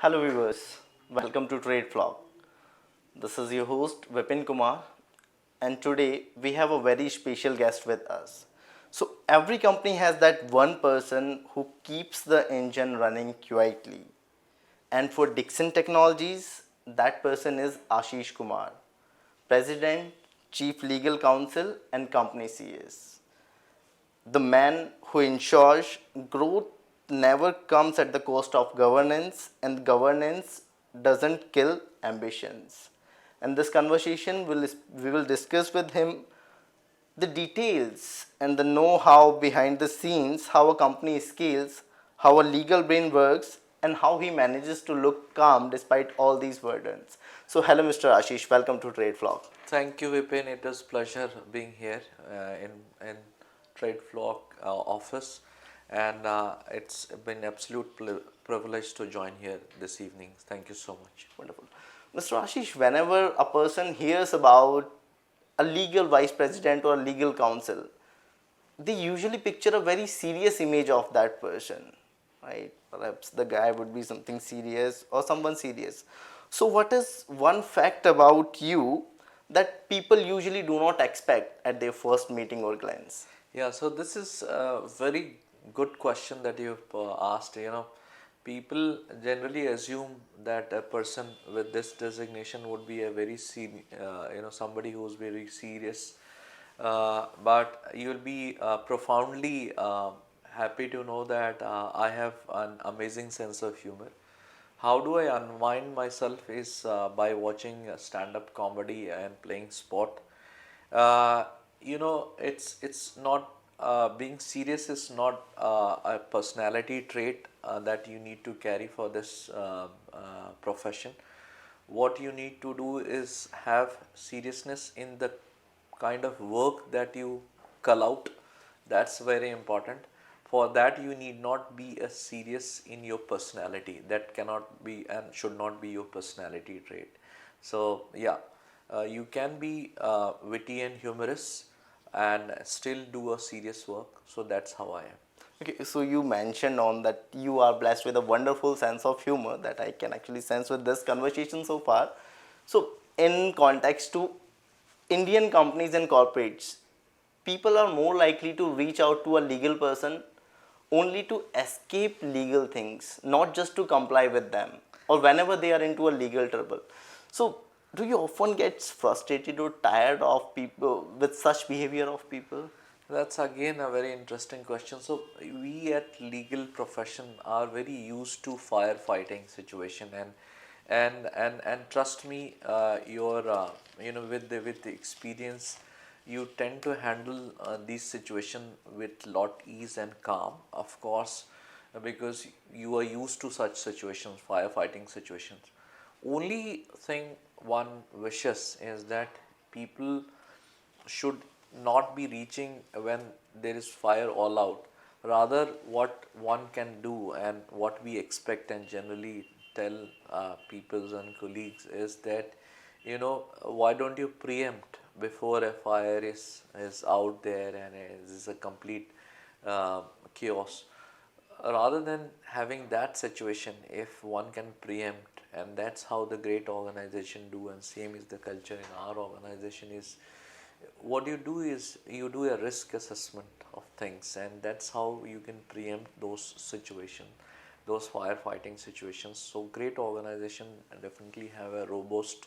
Hello viewers, welcome to Tradeflock. This is your host Vipin Kumar, and today we have a very special guest with us. So every company has that one person who keeps the engine running quietly. And for Dixon Technologies, that person is Ashish Kumar, President, Chief Legal Counsel and Company CS. The man who ensures growth never comes at the cost of governance, and governance doesn't kill ambitions. And this conversation we will discuss with him the details and the know-how behind the scenes, how a company scales, how a legal brain works, and how he manages to look calm despite all these burdens. So hello Mr. Ashish, welcome to Tradeflock. Thank you, Vipin. It is pleasure being here in Tradeflock office, and it's been absolute privilege to join here this evening. Thank you so much. Wonderful. Mr. Ashish, whenever a person hears about a legal vice president or a legal counsel, they usually picture a very serious image of that person, right? Perhaps the guy would be something serious or someone serious. So, what is one fact about you that people usually do not expect at their first meeting or glance? Yeah, so this is a very good question that you've asked. People generally assume that a person with this designation would be a very somebody who's very serious. But you'll be profoundly happy to know that I have an amazing sense of humor. How do I unwind myself is by watching stand-up comedy and playing sport. Uh, it's not being serious is not a personality trait that you need to carry for this profession. What you need to do is have seriousness in the kind of work that you cull out. That's very important. For that, you need not be a serious in your personality. That cannot be and should not be your personality trait. So yeah, you can be witty and humorous and still do a serious work. So that's how I am. Okay, so you mentioned on that you are blessed with a wonderful sense of humor that I can actually sense with this conversation so far. So, in context to Indian companies and corporates, people are more likely to reach out to a legal person only to escape legal things, not just to comply with them or whenever they are into a legal trouble. So, do you often get frustrated or tired of people with such behavior of people? That's again a very interesting question. So we at legal profession are very used to firefighting situation, and trust me, your with the experience, you tend to handle these situation with lot ease and calm. Of course, because you are used to such situations, firefighting situations. Only thing one wishes is that people should not be reaching when there is fire all out. Rather, what one can do and what we expect and generally tell peoples and colleagues is that, why don't you preempt before a fire is out there and is a complete chaos. Rather than having that situation, if one can preempt, and that's how the great organization do, and same is the culture in our organization, is what you do is you do a risk assessment of things, and that's how you can preempt those situations, those firefighting situations. So great organization definitely have a robust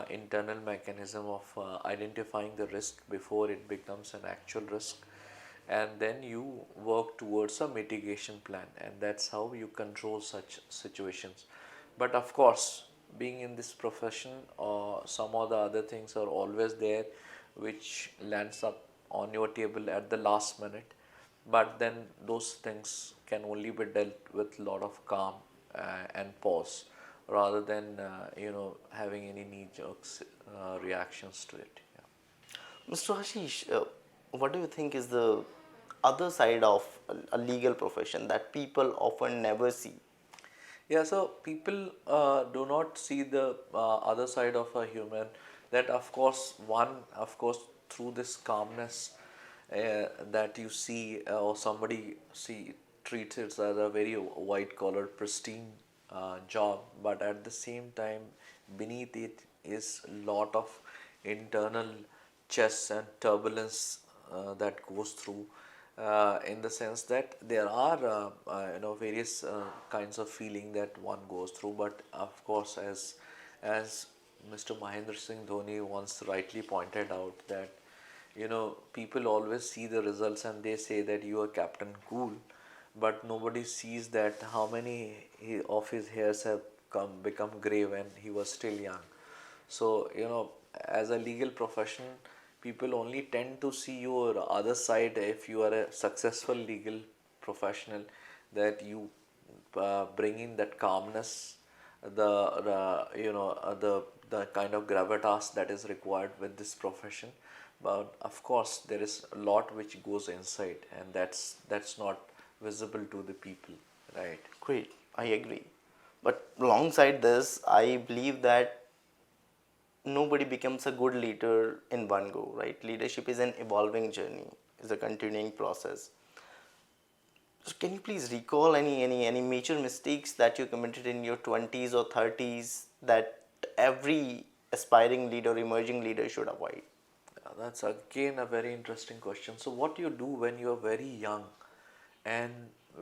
internal mechanism of identifying the risk before it becomes an actual risk, and then you work towards a mitigation plan, and that's how you control such situations. But of course, being in this profession, some of the other things are always there which lands up on your table at the last minute, but then those things can only be dealt with a lot of calm and pause, rather than having any knee jerks reactions to it. Yeah. Mr. Ashish, what do you think is the other side of a legal profession that people often never see? Yeah, so people do not see the other side of a human. That of course, through this calmness that you see, or somebody treats it as a very white collar, pristine job, but at the same time beneath it is a lot of internal chess and turbulence that goes through, in the sense that there are various kinds of feeling that one goes through. But of course, as Mr. Mahendra Singh Dhoni once rightly pointed out, that people always see the results and they say that you are Captain Cool, but nobody sees that how many of his hairs have become gray when he was still young. So, as a legal profession, people only tend to see your other side if you are a successful legal professional, that you bring in that calmness, the kind of gravitas that is required with this profession. But of course, there is a lot which goes inside, and that's not visible to the people, right? Great, I agree. But alongside this, I believe that nobody becomes a good leader in one go, right? Leadership is an evolving journey, is a continuing process. So can you please recall any major mistakes that you committed in your 20s or 30s that every aspiring leader, emerging leader should avoid? That's again a very interesting question. So, what you do when you are very young, and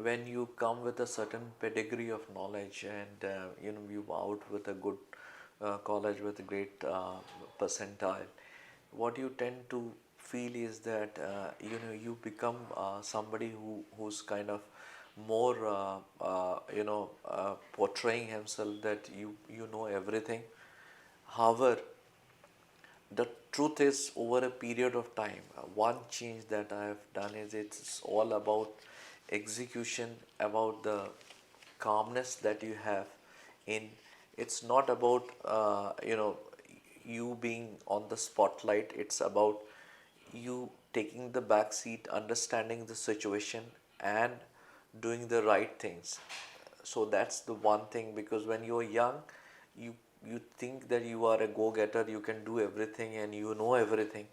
when you come with a certain pedigree of knowledge, and you out with a good college with a great percentile, what you tend to feel is that you become somebody who's kind of more portraying himself that you know everything. However, the truth is, over a period of time, one change that I have done is it's all about execution, about the calmness that you have in. It's not about you being on the spotlight. It's about you taking the back seat, understanding the situation, and doing the right things. So that's the one thing, because when you're young, you you think that you are a go-getter, you can do everything and you know everything.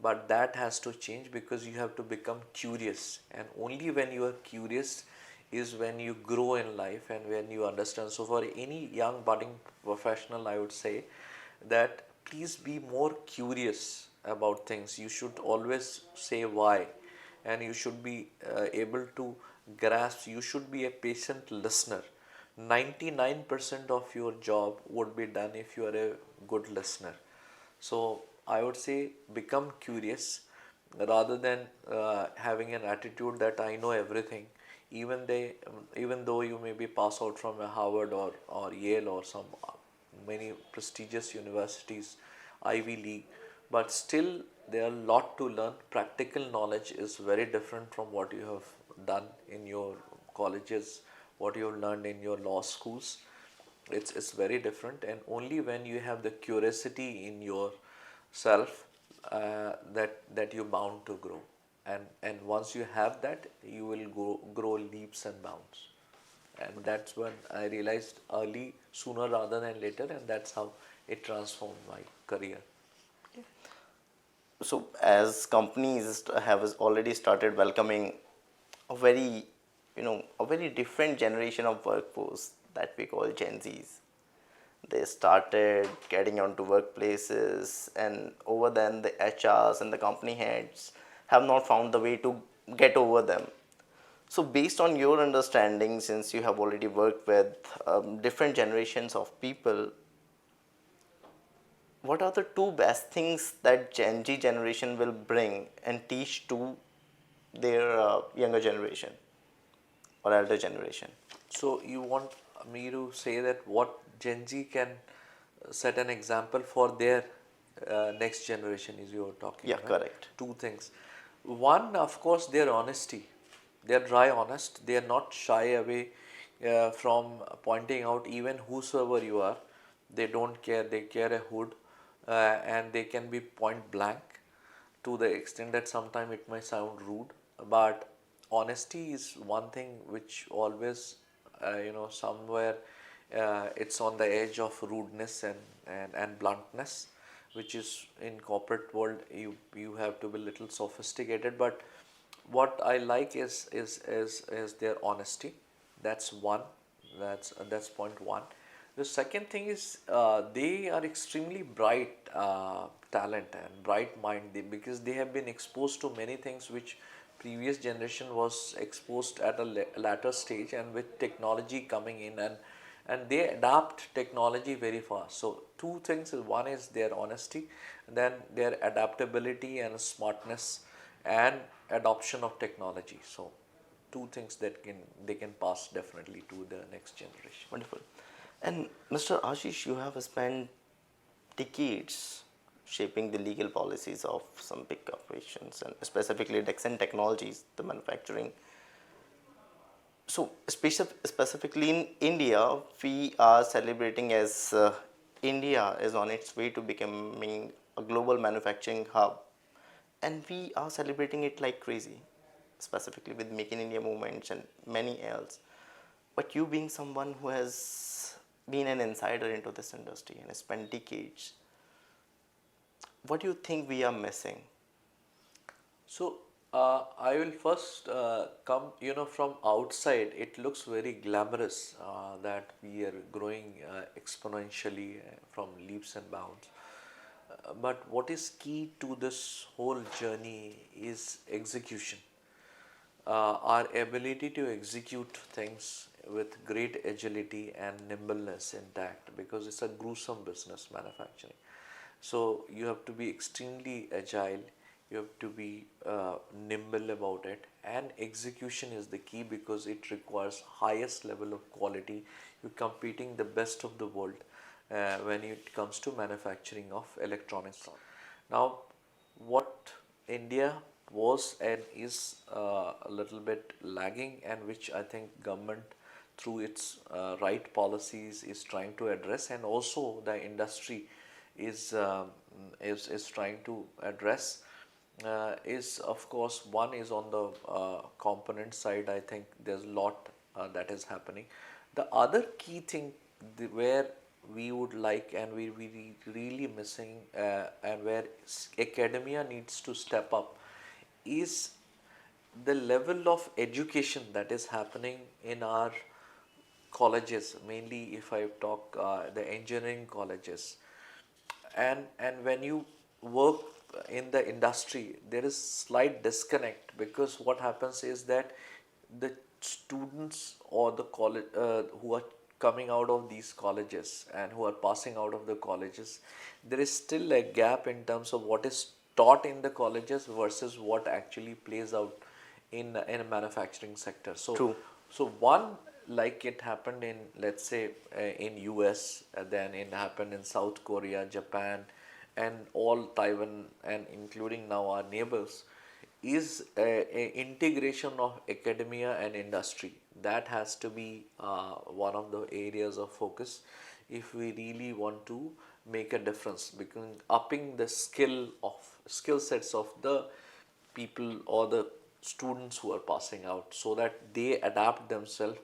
But that has to change, because you have to become curious, and only when you are curious is when you grow in life and when you understand. So for any young budding professional, I would say that please be more curious about things. You should always say why, and you should be able to grasp. You should be a patient listener. 99% of your job would be done if you are a good listener. So I would say become curious rather than having an attitude that I know everything. Even though you may be pass out from a Harvard or Yale or some many prestigious universities, Ivy League, but still there are a lot to learn. Practical knowledge is very different from what you have done in your colleges, what you have learned in your law schools. It's very different, and only when you have the curiosity in yourself, that you're bound to grow, and once you have that, you will grow leaps and bounds. And that's when I realized early, sooner rather than later, and that's how it transformed my career. So as companies have already started welcoming a very, a very different generation of workforce that we call Gen Zs. They started getting onto workplaces, and over then the HRs and the company heads have not found the way to get over them. So based on your understanding, since you have already worked with different generations of people, what are the two best things that Gen Z generation will bring and teach to their younger generation or elder generation? So you want me to say that what Gen Z can set an example for their next generation is you're talking, Yeah, right? correct. Two things. One, of course, their honesty. They're dry honest. They are not shy away from pointing out even whosoever you are. They don't care. They care a hood, and they can be point blank, to the extent that sometimes it may sound rude. But honesty is one thing which always, somewhere it's on the edge of rudeness and bluntness, which is in corporate world you have to be little sophisticated. But what I like is their honesty. That's one That's point one. The second thing is they are extremely bright talent and bright mind because they have been exposed to many things which previous generation was exposed at a latter stage, and with technology coming in, and they adapt technology very fast. So two things is, one is their honesty, then their adaptability and smartness and adoption of technology. So two things that they can pass definitely to the next generation. Wonderful. And Mr. Ashish, you have spent decades shaping the legal policies of some big corporations and specifically Dixon Technologies, the manufacturing. So specifically in India, we are celebrating as India is on its way to becoming a global manufacturing hub, and we are celebrating it like crazy, specifically with Make in India movements and many else. But you being someone who has been an insider into this industry and has spent decades, what do you think we are missing? So I will first come, from outside. It looks very glamorous that we are growing exponentially from leaps and bounds. But what is key to this whole journey is execution. Our ability to execute things with great agility and nimbleness intact, because it's a gruesome business, manufacturing. So you have to be extremely agile, you have to be nimble about it, and execution is the key because it requires highest level of quality. You're competing the best of the world when it comes to manufacturing of electronics. Now, what India was and is a little bit lagging, and which I think government through its right policies is trying to address, and also the industry is trying to address, is of course one is on the component side. I think there's a lot that is happening. The other key thing where we would like and we really missing, and where academia needs to step up, is the level of education that is happening in our colleges, mainly if I talk the engineering colleges. And when you work in the industry, there is slight disconnect, because what happens is that the students or the college who are coming out of these colleges and who are passing out of the colleges, there is still a gap in terms of what is taught in the colleges versus what actually plays out in a manufacturing sector. So True. so one, like it happened in, let's say, in US, then it happened in South Korea, Japan, and all Taiwan, and including now our neighbors, is a integration of academia and industry. That has to be one of the areas of focus if we really want to make a difference, because upping the skill sets of the people or the students who are passing out, so that they adapt themselves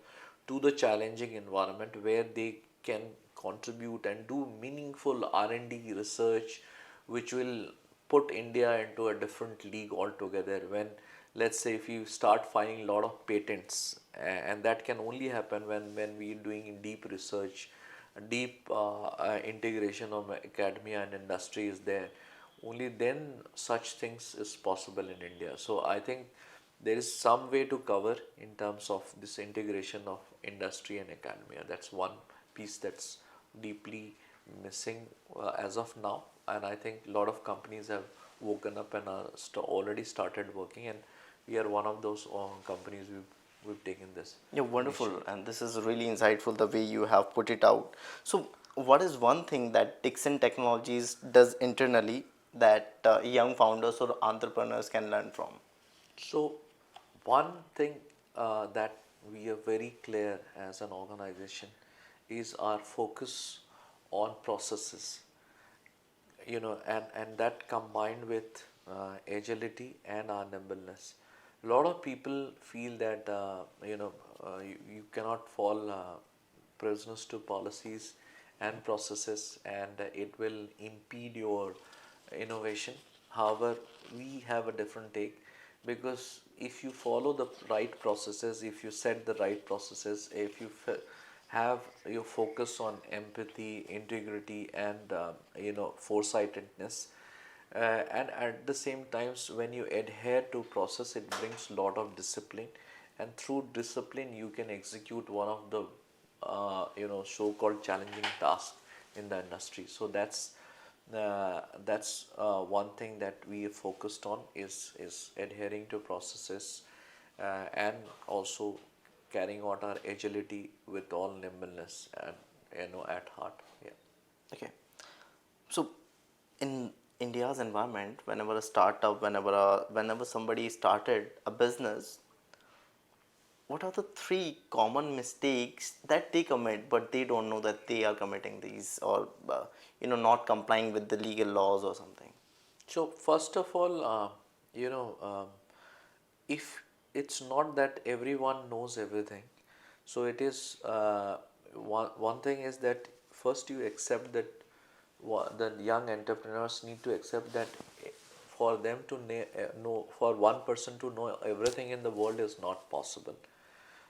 to the challenging environment where they can contribute and do meaningful R&D research, which will put India into a different league altogether. When, let's say, if you start finding a lot of patents, and that can only happen when we are doing deep research, deep integration of academia and industry is there, only then such things is possible in India. So I think there is some way to cover in terms of this integration of industry and academia. That's one piece that's deeply missing as of now, and I think a lot of companies have woken up and are already started working, and we are one of those companies we've taken this. Yeah, wonderful. And this is really insightful the way you have put it out. So, what is one thing that Dixon Technologies does internally that young founders or entrepreneurs can learn from? So, one thing that we are very clear as an organization is our focus on processes, and that combined with agility and our nimbleness. A lot of people feel that you cannot fall prisoners to policies and processes, and it will impede your innovation. However, we have a different take, because if you follow the right processes, if you set the right processes, if you have your focus on empathy, integrity, and foresightedness. And at the same times, when you adhere to process, it brings a lot of discipline, and through discipline you can execute one of the so-called challenging tasks in the industry. So that's one thing that we have focused on is adhering to processes, and also carrying out our agility with all nimbleness and at heart. Yeah. Okay. So, in India's environment, whenever a startup, whenever somebody started a business, what are the three common mistakes that they commit, but they don't know that they are committing these, or not complying with the legal laws or something? So first of all, if it's not that everyone knows everything, so it is one thing is that first you accept that the young entrepreneurs need to accept that for them to know, for one person to know everything in the world is not possible.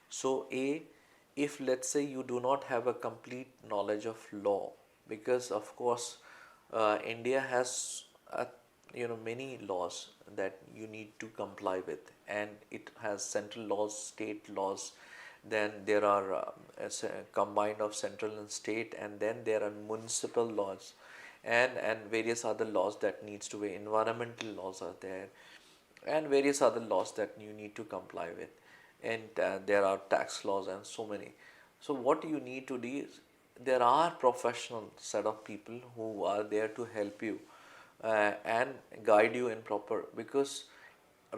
So if let's say you do not have a complete knowledge of law, because of course India has many laws that you need to comply with, and it has central laws, state laws, then there are combined of central and state, and then there are municipal laws, and various other laws that needs to be, environmental laws are there, and various other laws that you need to comply with, and there are tax laws and so many. So what you need to do is, there are professional set of people who are there to help you and guide you in proper, because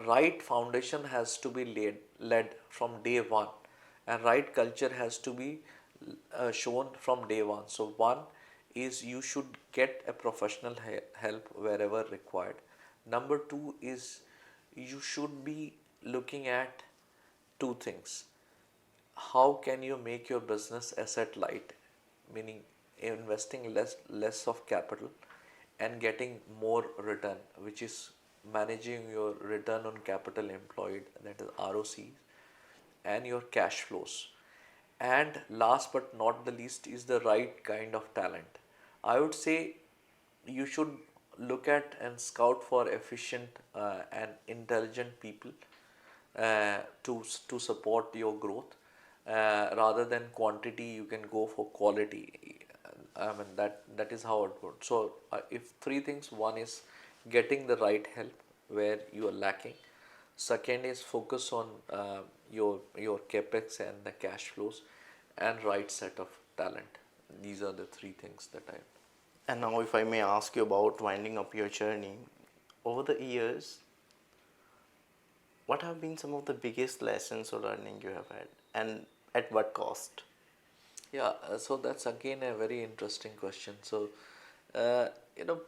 right foundation has to be led from day one, and right culture has to be shown from day one. So one is you should get a professional help wherever required. Number two is you should be looking at two things: how can you make your business asset light, meaning investing less of capital and getting more return, which is managing your return on capital employed, that is ROC, and your cash flows. And last but not the least is the right kind of talent. I would say you should look at and scout for efficient and intelligent people to support your growth. Rather than quantity, you can go for quality. I mean that is how it works. So if three things: one is getting the right help where you are lacking. Second is focus on your capex and the cash flows, and right set of talent. These are the three things that I. And now, if I may ask you about winding up your journey, over the years, what have been some of the biggest lessons or learning you have had, and at what cost? Yeah, so that's again a very interesting question. So, uh, you know,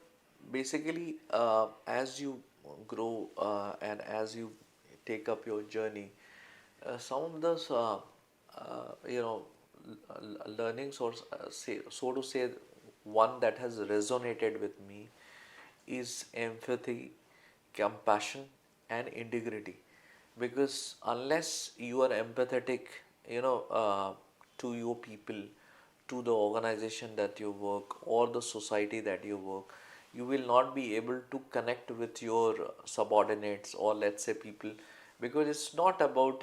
basically, as you grow and as you take up your journey, some of those, learnings, or say, so to say, one that has resonated with me is empathy, compassion, and integrity. Because unless you are empathetic, to your people, to the organization that you work, or the society that you work, you will not be able to connect with your subordinates, or let's say people, because it's not about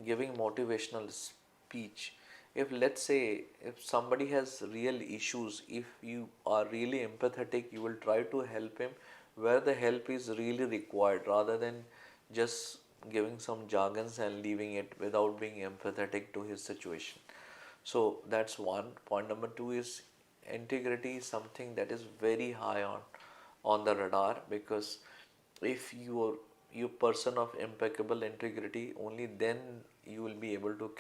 giving motivational speech. If let's say if somebody has real issues, if you are really empathetic, you will try to help him where the help is really required, rather than just giving some jargons and leaving it without being empathetic to his situation. So that's one. Point number two is integrity is something that is very high on the radar, because if you person of impeccable integrity, only then you will be able to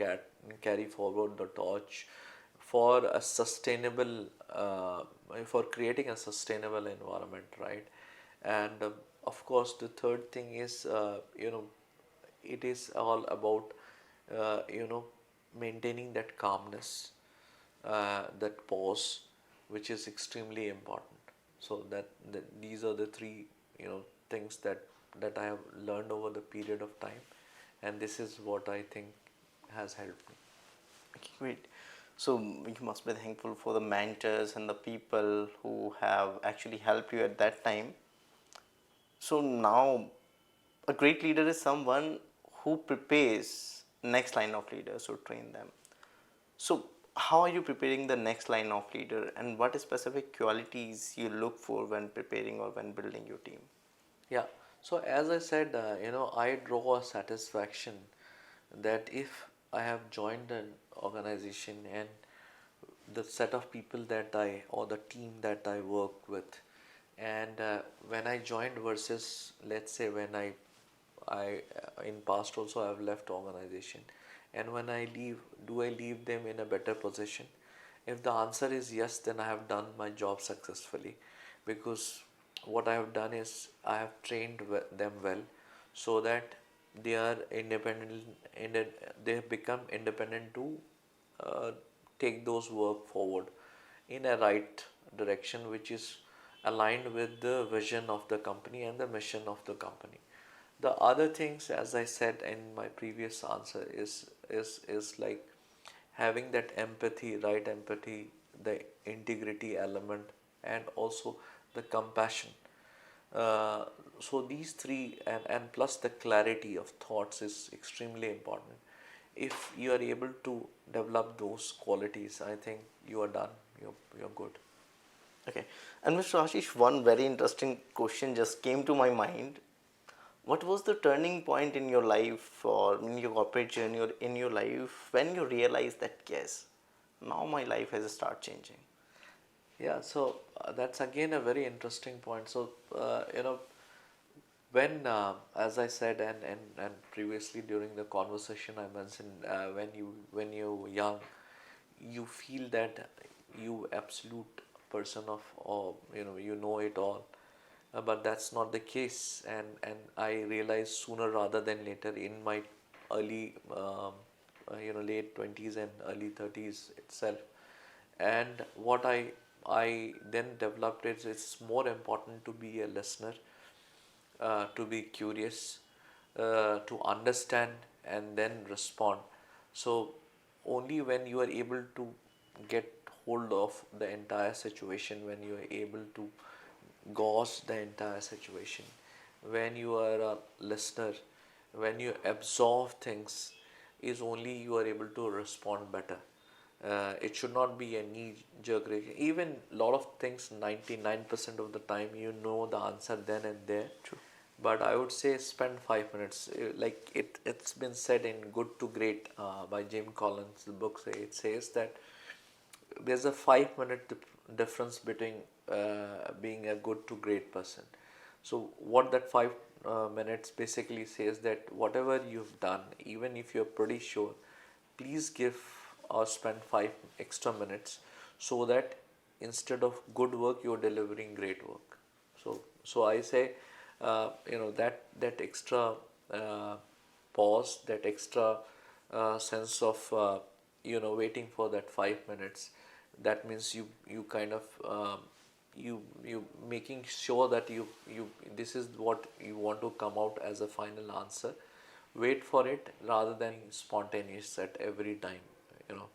carry forward the torch for a sustainable for creating a sustainable environment, right? And of course the third thing is it is all about maintaining that calmness, that pause, which is extremely important. So that these are the three things that I have learned over the period of time, and this is what I think has helped me. Okay, great. So you must be thankful for the mentors and the people who have actually helped you at that time. So now a great leader is someone who prepares next line of leaders to train them. So how are you preparing the next line of leader, and what specific qualities you look for when preparing or when building your team? Yeah. So as I said, I draw a satisfaction that if I have joined an organization and the set of people that I or the team that I work with, and when I joined versus let's say when I in past also I've left organization, and when I leave, do I leave them in a better position? If the answer is yes, then I have done my job successfully, because what I have done is I have trained them well, so that they are independent, they have become independent to uh, take those work forward in a right direction, which is aligned with the vision of the company and the mission of the company. The other things, as I said in my previous answer, is like having that empathy, right empathy, the integrity element, and also the compassion. So these three, and plus the clarity of thoughts is extremely important. If you are able to develop those qualities, I think you are done. You're good. Okay. And Mr. Ashish, one very interesting question just came to my mind. What was the turning point in your life or in your corporate journey or in your life when you realized that yes, now my life has started changing? Yeah, so that's again a very interesting point. So, when, as I said, and previously during the conversation I mentioned, when you're young, you feel that you absolute person of, or you know it all, but that's not the case, and I realized sooner rather than later in my early, late 20s and early 30s itself. And what I then developed is it's more important to be a listener, to be curious, to understand and then respond. So only when you are able to get hold of the entire situation, when you are able to gauge the entire situation, when you are a listener, when you absorb things, is only you are able to respond better. It should not be a knee jerk reaction. Even a lot of things, 99% of the time, you know the answer then and there. True. But I would say spend 5 minutes. Like it's been said in Good to Great by Jim Collins, the book. It says that there's a 5 minute difference between being a good to great person. So what that 5 minutes basically says, that whatever you've done, even if you're pretty sure, please give or spend 5 extra minutes, so that instead of good work, you're delivering great work. So I say, that extra uh, pause, that extra sense of waiting for that 5 minutes. That means you kind of you making sure that you this is what you want to come out as a final answer. Wait for it rather than spontaneous at every time. You know,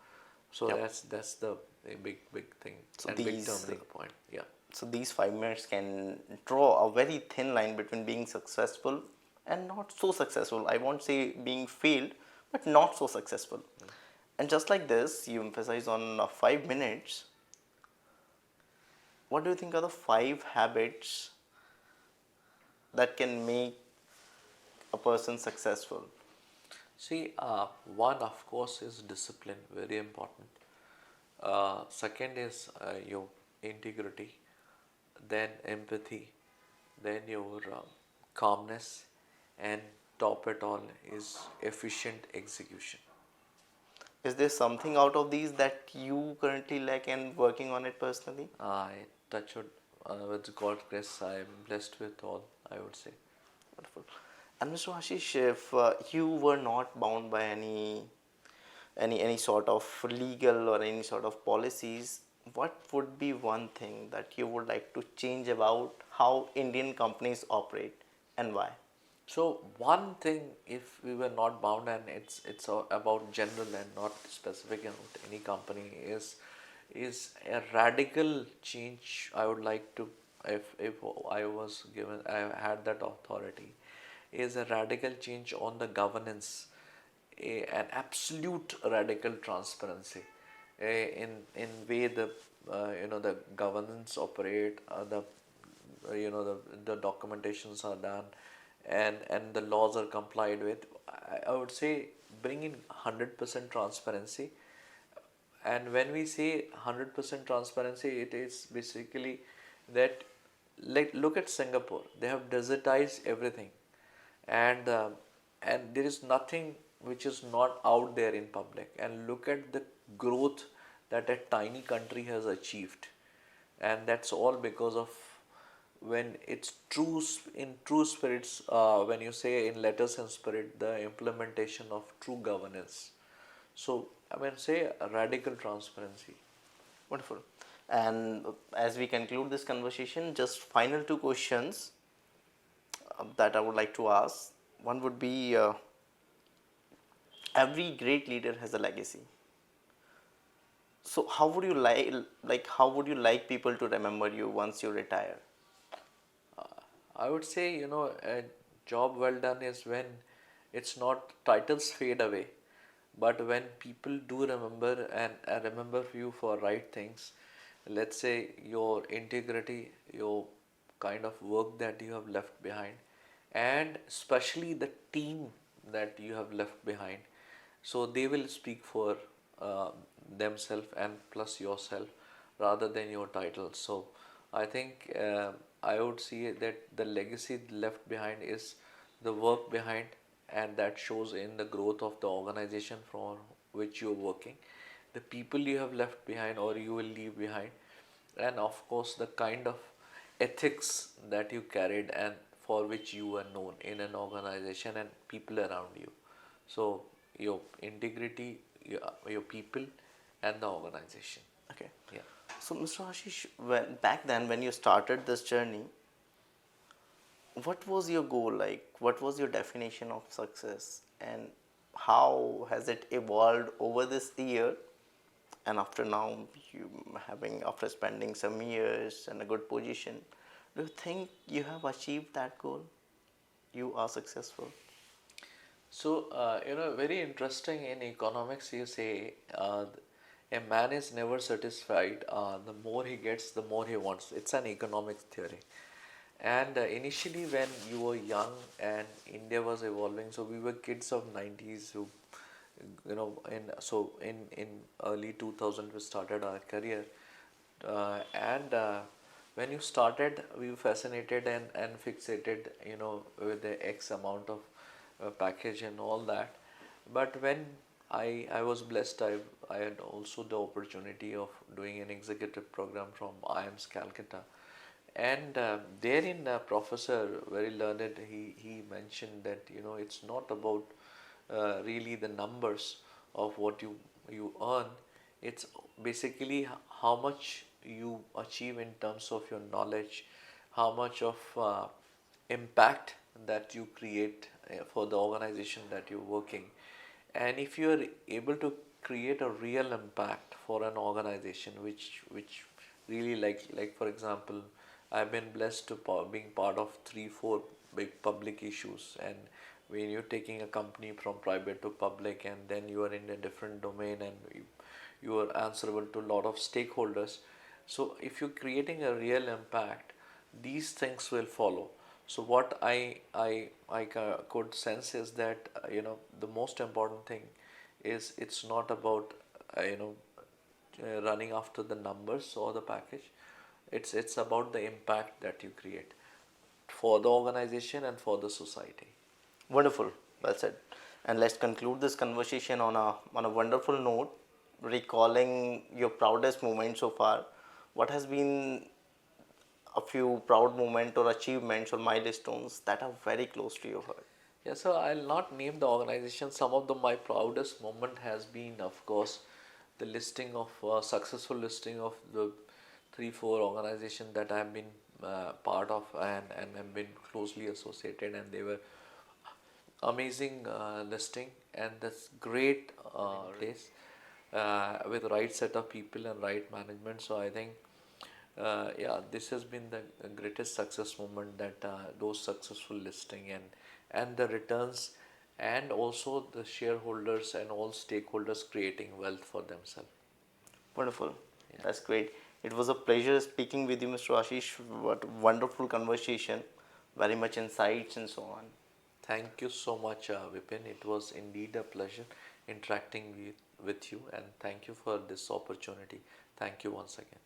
so Yep. that's the big thing So and big these turning point. Yeah. so these 5 minutes can draw a very thin line between being successful and not so successful. I won't say being failed, but not so successful. And just like this, you emphasize on 5 minutes. What do you think are the 5 habits that can make a person successful? See, one of course is discipline, very important. Second is your integrity, then empathy, then your calmness, and top it all is efficient execution. Is there something out of these that you currently lack and working on it personally? I touch wood, with God's grace, I am blessed with all, I would say. Wonderful. And Mr. Ashish, if you were not bound by any sort of legal or any sort of policies, what would be one thing that you would like to change about how Indian companies operate and why? So one thing, if we were not bound, and it's about general and not specific in any company, is a radical change. I would like to, if I was given, I had that authority, is a radical change on the governance, an absolute radical transparency, in way the the governance operate, the the documentations are done, and the laws are complied with. I would say bring in 100% transparency. And when we say 100% transparency, it is basically that, like, look at Singapore. They have desertized everything, and there is nothing which is not out there in public. And look at the growth that a tiny country has achieved, and that's all because of, when it's true in true spirits, when you say in letters and spirit, the implementation of true governance. So I mean, say a radical transparency. Wonderful. And as we conclude this conversation, just final two questions that I would like to ask. One would be every great leader has a legacy. So how would you how would you like people to remember you once you retire? I would say, a job well done is when it's not titles fade away, but when people do remember, and remember you for right things. Let's say your integrity, your kind of work that you have left behind, and especially the team that you have left behind. So they will speak for uh, themselves and plus yourself, rather than your title. So I think, I would see that the legacy left behind is the work behind, and that shows in the growth of the organization for which you're working, the people you have left behind or you will leave behind, and of course the kind of ethics that you carried and for which you were known in an organization and people around you. So your integrity, your people, and the organization. Okay. Yeah. So Mr. Ashish, back then when you started this journey, what was your goal like? What was your definition of success? And how has it evolved over this year? And after now, you having after spending some years in a good position, do you think you have achieved that goal? You are successful. So, very interesting in economics, you say, a man is never satisfied. The more he gets, the more he wants. It's an economics theory. And initially, when you were young and India was evolving, so we were kids of 90s who, in early 2000 we started our career, and when you started, we were fascinated and fixated, with the X amount of package and all that. But when I was blessed, I had also the opportunity of doing an executive program from IIMS Calcutta. And therein, a professor, very learned, he mentioned that, it's not about really the numbers of what you earn. It's basically how much you achieve in terms of your knowledge, how much of impact that you create for the organization that you're working. And if you are able to create a real impact for an organization, which really, like for example, I've been blessed to being part of 3 4 big public issues. And when you're taking a company from private to public, and then you are in a different domain, and you are answerable to a lot of stakeholders. So if you're creating a real impact, these things will follow. So what I could sense is that, the most important thing is, it's not about running after the numbers or the package. It's about the impact that you create for the organization and for the society. Wonderful. Well said. And let's conclude this conversation on a wonderful note, recalling your proudest moment so far. What has been a few proud moments or achievements or milestones that are very close to your heart? Yeah, so I'll not name the organization. Some of my proudest moment has been, of course, the listing of successful listing of the 3 4 organization that I have been part of, and have been closely associated, and they were amazing listing, and that's great place with right set of people and right management. So I think yeah, this has been the greatest success moment, that those successful listing and the returns, and also the shareholders and all stakeholders creating wealth for themselves. Wonderful. Yeah. That's great. It was a pleasure speaking with you, Mr. Ashish. What wonderful conversation. Very much insights and so on. Thank you so much, Vipin. It was indeed a pleasure interacting with you, and thank you for this opportunity. Thank you once again.